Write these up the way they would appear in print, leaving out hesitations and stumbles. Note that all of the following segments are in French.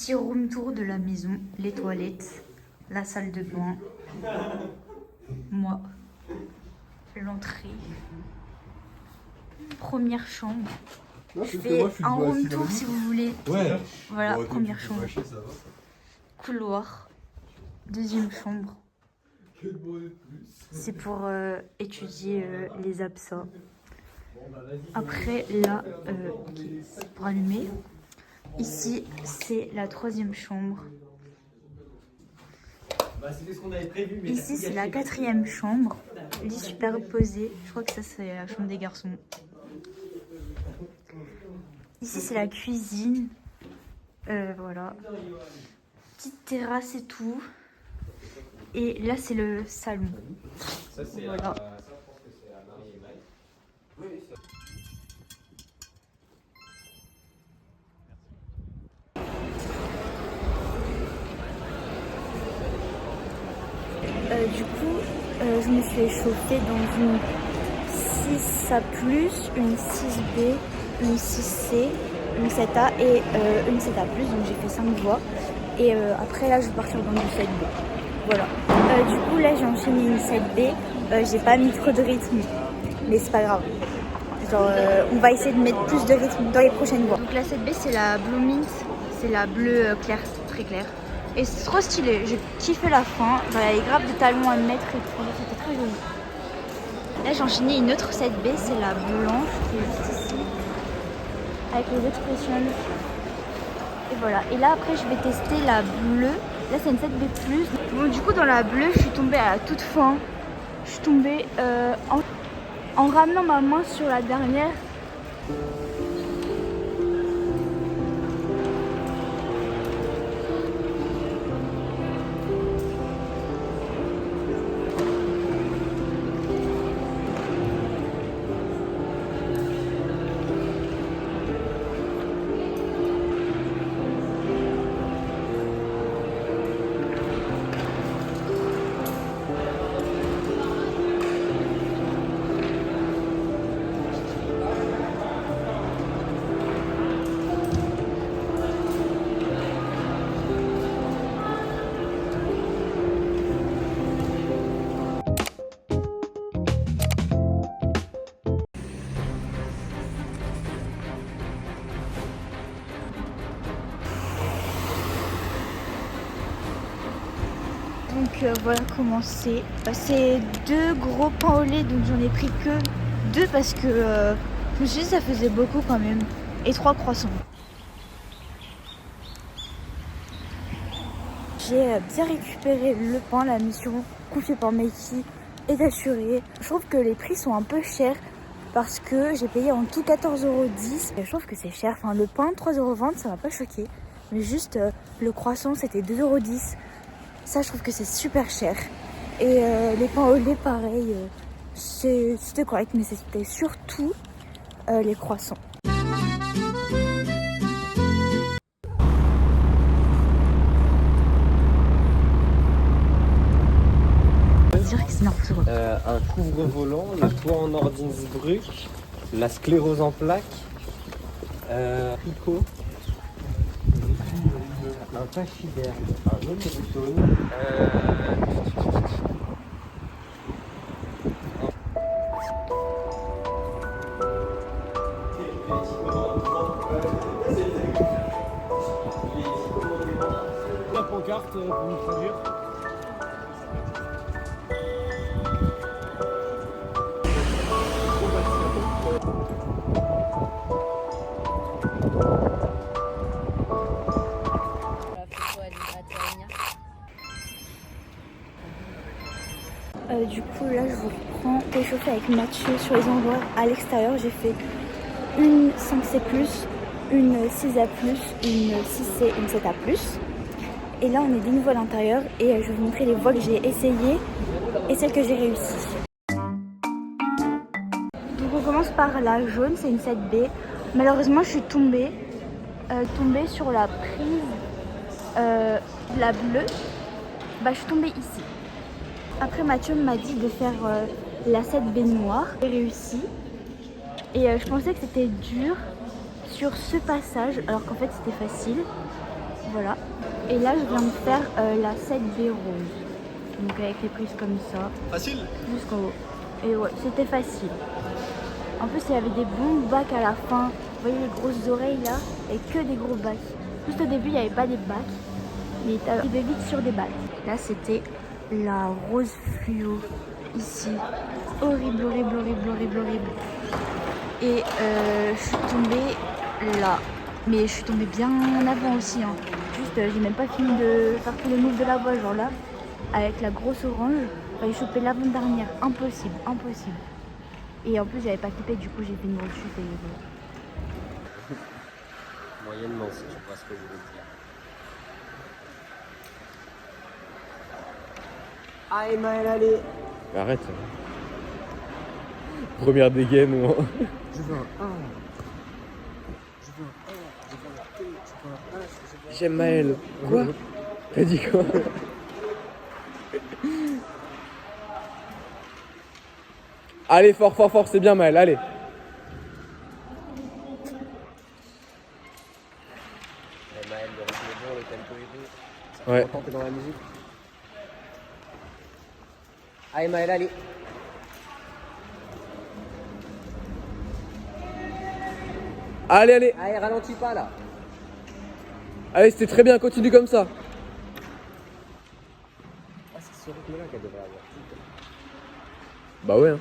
Petit room tour de la maison, les toilettes, la salle de bain, moi, l'entrée, première chambre. Je fais un room tour si vous voulez. Ouais. Voilà, Bon, première tu chambre. fâcher, ça va. Couloir, deuxième chambre. C'est pour étudier les absents. Après, là, c'est pour allumer. Ici, c'est la troisième chambre. Ici, c'est la quatrième chambre. Lit superposé. Je crois que ça, c'est la chambre des garçons. Ici, c'est la cuisine. Voilà. Petite terrasse et tout. Et là, c'est le salon. Ça, c'est voilà. ça, je pense que c'est à Marie et Mike. Oui, ça. Du coup, je me suis échauffée dans une 6A+, une 6B, une 6C, une 7A et une 7A+, donc j'ai fait 5 voies. Et après là, je vais partir dans une 7B. Voilà. Du coup, là, j'ai enchaîné une 7B. J'ai pas mis trop de rythme, mais c'est pas grave. Genre, on va essayer de mettre plus de rythme dans les prochaines voies. Donc la 7B, c'est la Blue Mint, c'est la bleue claire, très claire. Et c'est trop stylé, j'ai kiffé la fin. Genre, il y avait grave des talons à mettre et tout, c'était très joli. Là, j'ai enchaîné une autre 7B, c'est la blanche, qui est juste ici, avec les expressions. Et voilà. Et là, après, je vais tester la bleue. Là, c'est une 7B+. Bon, du coup, dans la bleue, je suis tombée à la toute fin. Je suis tombée en ramenant ma main sur la dernière. Donc voilà comment c'est. C'est 2 gros pains au lait, donc j'en ai pris que 2 parce que je me suis dit ça faisait beaucoup quand même. Et 3 croissants. J'ai bien récupéré le pain, la mission confiée par Mikey est assurée. Je trouve que les prix sont un peu chers parce que j'ai payé en tout 14,10 €. Et je trouve que c'est cher. Enfin, le pain 3,20 €, ça m'a pas choqué. Mais juste le croissant c'était 2,10 €. Ça, je trouve que c'est super cher. Et les pains au lait, pareil, c'était correct, mais c'était surtout les croissants. Dire que c'est n'importe quoi. Un couvre-volant, le toit en Ordinnsbruck, la sclérose en plaques, Rico, un pachyderme, un autochtone, la pancarte pour nous traduire. Du coup, là, je vous reprends réchauffer avec Mathieu sur les endroits à l'extérieur. J'ai fait une 5C+, une 6A+, une 6C, une 7A+. Et là, on est de nouveau à l'intérieur et je vais vous montrer les voies que j'ai essayées et celles que j'ai réussies. Donc, on commence par la jaune, c'est une 7B. Malheureusement, je suis tombée sur la prise de la bleue. Bah, je suis tombée ici. Après, Mathieu m'a dit de faire la 7B noire. J'ai réussi. Et je pensais que c'était dur sur ce passage, alors qu'en fait c'était facile. voilà. Et là, je viens de faire la 7B rose. Donc avec les prises comme ça. Facile. Jusqu'en haut. Et ouais, c'était facile. En plus, il y avait des bons bacs à la fin. Vous voyez les grosses oreilles là? Et que des gros bacs. Juste au début, il n'y avait pas des bacs. Mais tu arrivais vite sur des bacs. Là, c'était la rose fluo. Ici. Horrible, horrible, horrible, horrible, horrible. Et je suis tombée là. Mais je suis tombée bien en avant aussi. Hein. Juste, j'ai même pas fini de faire tous les moves de la voix. Genre là, avec la grosse orange, j'aurais chopé l'avant-dernière. Impossible, impossible. Et en plus, j'avais pas clippé, du coup, j'ai fait une grosse chute. Et... Moyennement, si tu vois ce que je veux dire. Ah, Emmaël, allez. Arrête. Première dégaine, moi. Je veux un 1. Je veux un 1. Je veux un 2. Je veux un 1. J'aime Maël. Quoi? T'as dit quoi? Allez, fort, fort, fort, c'est bien Maël, allez. Emmaël, le rythme est bon, le tempo est bon. Ça Ouais. fait longtemps que t'es dans la musique. Ah, Emmaël, allez. Allez, allez. Allez, ralentis pas là. Allez, c'était très bien, continue comme ça. Ah, c'est ce rythme-là qu'elle devrait avoir. Bah ouais, hein.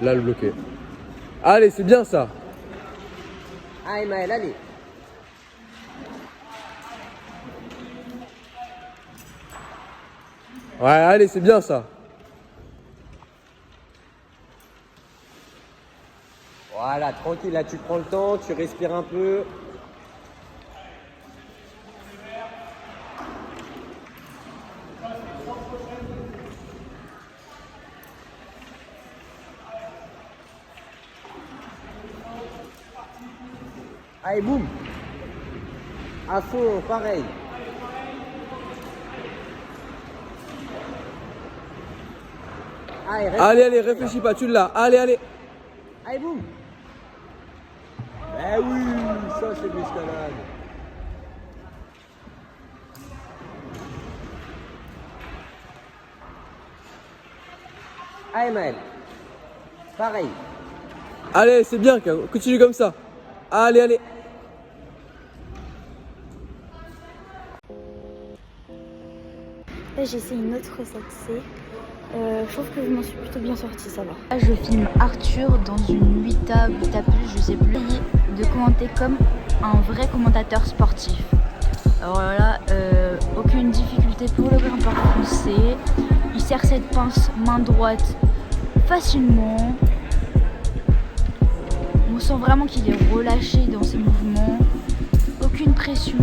Là, le bloqué. Allez, c'est bien ça. Ah, Emmaël, allez. Ouais, allez, c'est bien ça. Voilà, tranquille, là tu prends le temps, tu respires un peu. Allez, boum. À fond, pareil. Allez, Allez, allez, réfléchis pas, tu l'as. Allez, allez. Allez, boum. Ben oui, ça c'est de l'escalade. Allez, Maël. Pareil. Allez, c'est bien, continue comme ça. Allez, allez. Là, j'ai essayé une autre recette, je trouve que je m'en suis plutôt bien sortie, ça va. Là, je filme Arthur dans une 8A, 8A+, je sais plus, de commenter comme un vrai commentateur sportif. Alors là, aucune difficulté pour le grimpeur français. Il serre cette pince main droite facilement. On sent vraiment qu'il est relâché dans ses mouvements. Aucune pression.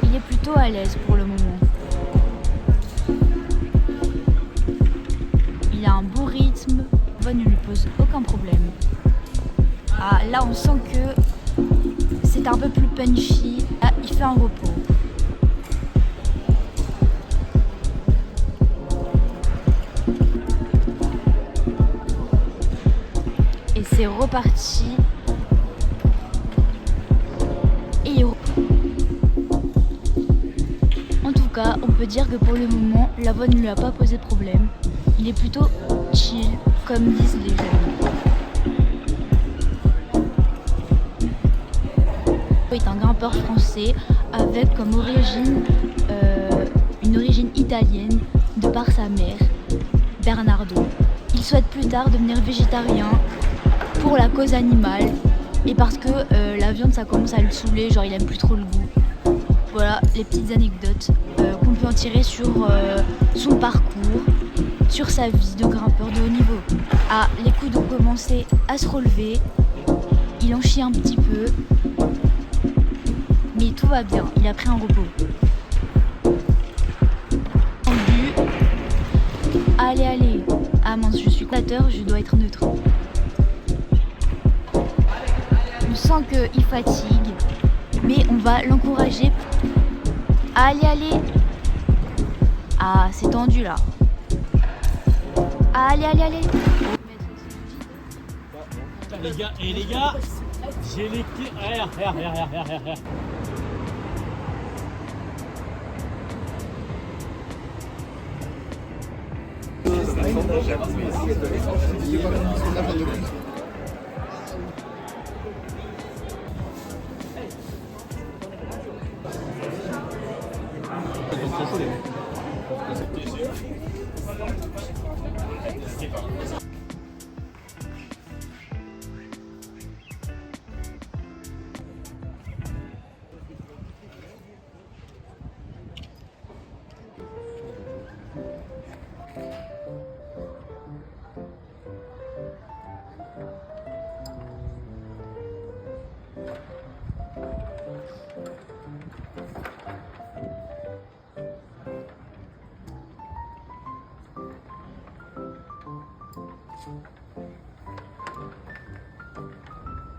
Il est plutôt à l'aise pour le moment. Il a un bon rythme, la voix ne lui pose aucun problème. Ah, là on sent que c'est un peu plus punchy. Là, il fait un repos. Et c'est reparti. Et en tout cas, on peut dire que pour le moment, la voix ne lui a pas posé de problème. Il est plutôt chill, comme disent les jeunes. Il est un grimpeur français avec comme origine une origine italienne de par sa mère, Bernardo. Il souhaite plus tard devenir végétarien pour la cause animale et parce que la viande ça commence à le saouler, genre il aime plus trop le goût. Voilà les petites anecdotes qu'on peut en tirer sur son parcours, sur sa vie de grimpeur de haut niveau. Ah, les coudes ont commencé à se relever, il en chie un petit peu, mais tout va bien, il a pris un repos. Allez, allez. Ah mince, je suis commentateur, je dois être neutre. On sent qu'il fatigue, mais on va l'encourager. Allez, allez. Ah, c'est tendu là. Allez, allez, allez. Les gars, j'ai les pieds. Regarde.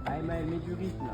Allez, Maël, mets du rythme là.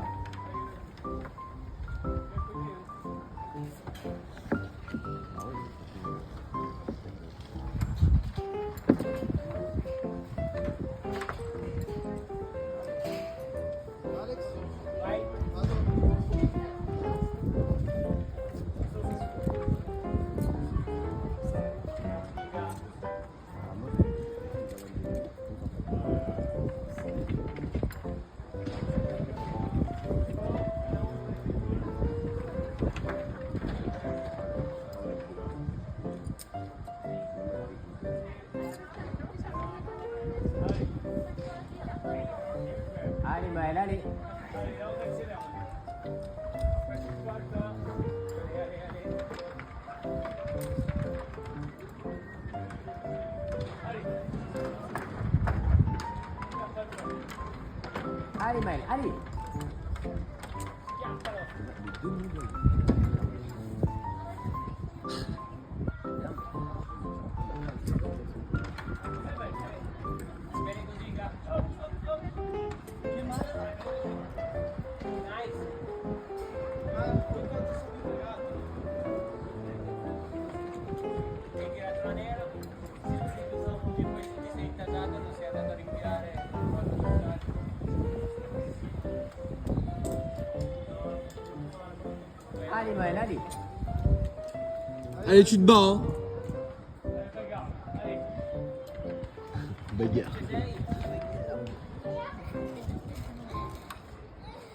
Allez, Maël, allez. Allez, Maël, allez. Allez, Maël, allez. Allez, tu te bats, hein. Bagarre.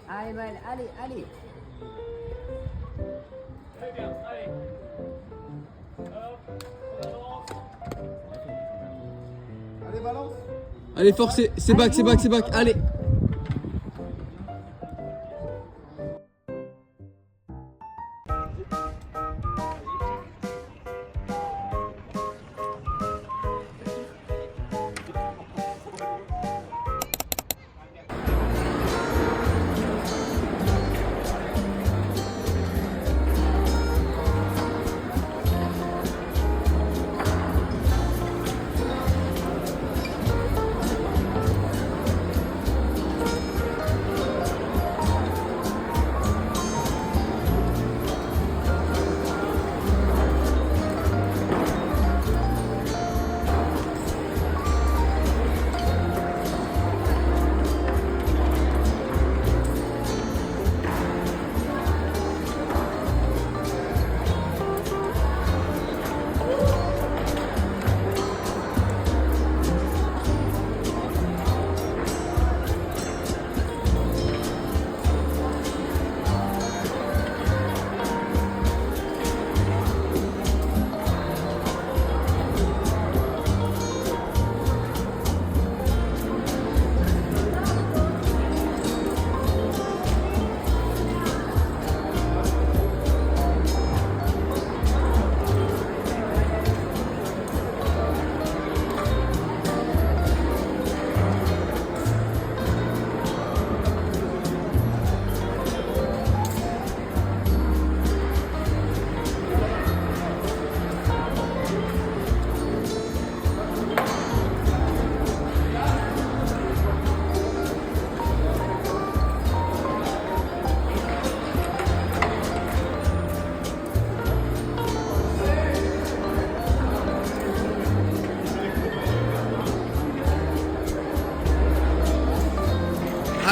Allez, Maël, allez, allez. Très bien, allez. Allez, balance. Allez, forcez. C'est back, c'est back, c'est back. Allez.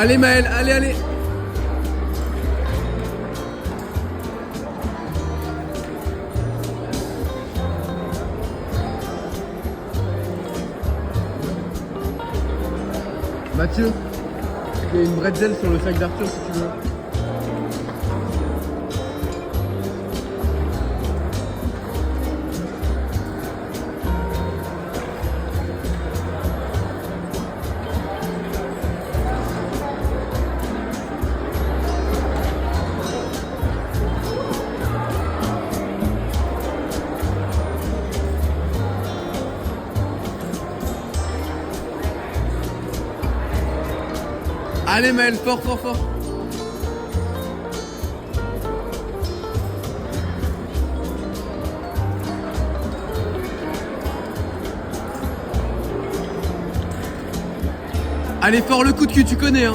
Allez Maël, allez, allez. Mathieu, il y a une bretzel sur le sac d'Arthur si tu veux. Allez Maël, fort, fort, fort. Allez fort, le coup de cul, tu connais hein.